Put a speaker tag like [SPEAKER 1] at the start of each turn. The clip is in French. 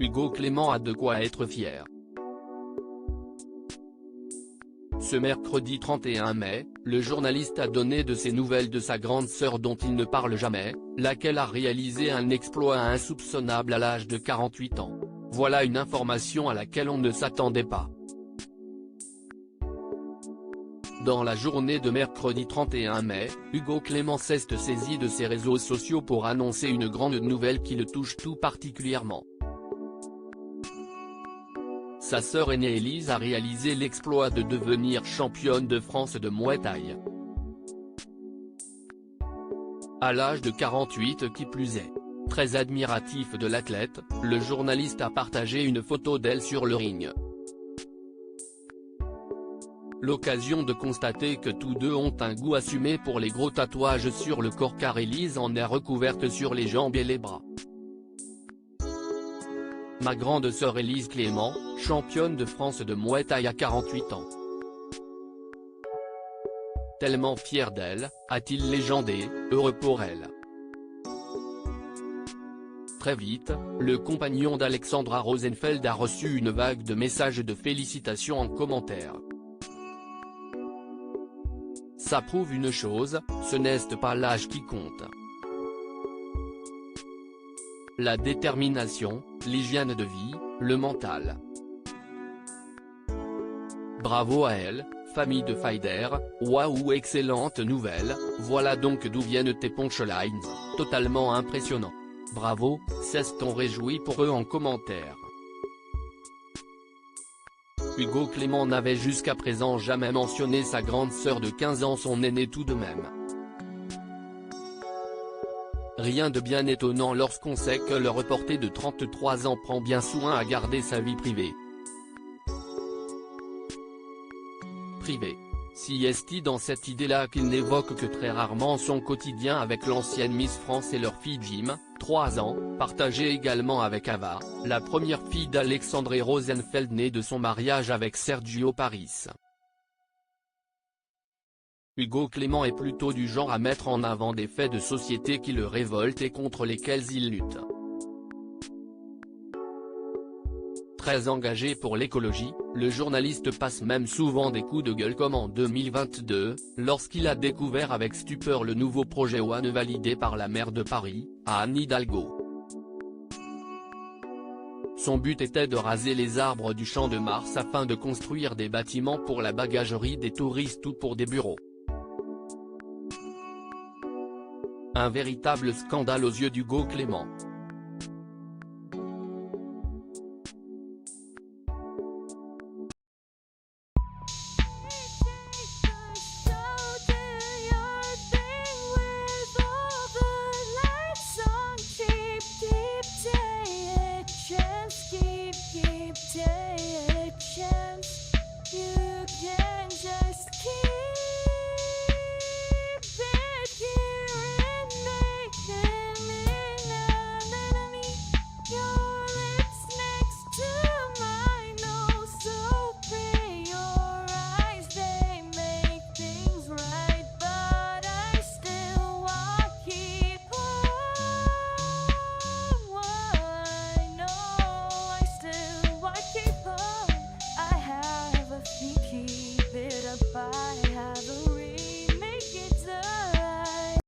[SPEAKER 1] Hugo Clément a de quoi être fier. Ce mercredi 31 mai, le journaliste a donné de ses nouvelles de sa grande sœur dont il ne parle jamais, laquelle a réalisé un exploit insoupçonnable à l'âge de 48 ans. Voilà une information à laquelle on ne s'attendait pas. Dans la journée de mercredi 31 mai, Hugo Clément s'est saisi de ses réseaux sociaux pour annoncer une grande nouvelle qui le touche tout particulièrement. Sa sœur aînée Élise a réalisé l'exploit de devenir championne de France de Muay Thai. À l'âge de 48 qui plus est. Très admiratif de l'athlète, le journaliste a partagé une photo d'elle sur le ring. L'occasion de constater que tous deux ont un goût assumé pour les gros tatouages sur le corps car Élise en est recouverte sur les jambes et les bras. Ma grande sœur Élise Clément, championne de France de Muay Thai à 48 ans. Tellement fier d'elle, a-t-il légendé, heureux pour elle. Très vite, le compagnon d'Alexandra Rosenfeld a reçu une vague de messages de félicitations en commentaire. Ça prouve une chose, ce n'est pas l'âge qui compte. La détermination, l'hygiène de vie, le mental. Bravo à elle, famille de Fighter, waouh excellente nouvelle, voilà donc d'où viennent tes punchlines, totalement impressionnant. Bravo, s'est-on réjoui pour eux en commentaire. Hugo Clément n'avait jusqu'à présent jamais mentionné sa grande sœur de 15 ans, son aînée tout de même. Rien de bien étonnant lorsqu'on sait que le reporter de 33 ans prend bien soin à garder sa vie privée. Si est dans cette idée-là qu'il n'évoque que très rarement son quotidien avec l'ancienne Miss France et leur fille Jim, 3 ans, partagée également avec Ava, la première fille d'Alexandre Rosenfeld née de son mariage avec Sergio Paris. Hugo Clément est plutôt du genre à mettre en avant des faits de société qui le révoltent et contre lesquels il lutte. Très engagé pour l'écologie, le journaliste passe même souvent des coups de gueule comme en 2022, lorsqu'il a découvert avec stupeur le nouveau projet One validé par la maire de Paris, Anne Hidalgo. Son but était de raser les arbres du Champ de Mars afin de construire des bâtiments pour la bagagerie des touristes ou pour des bureaux. Un véritable scandale aux yeux d'Hugo Clément.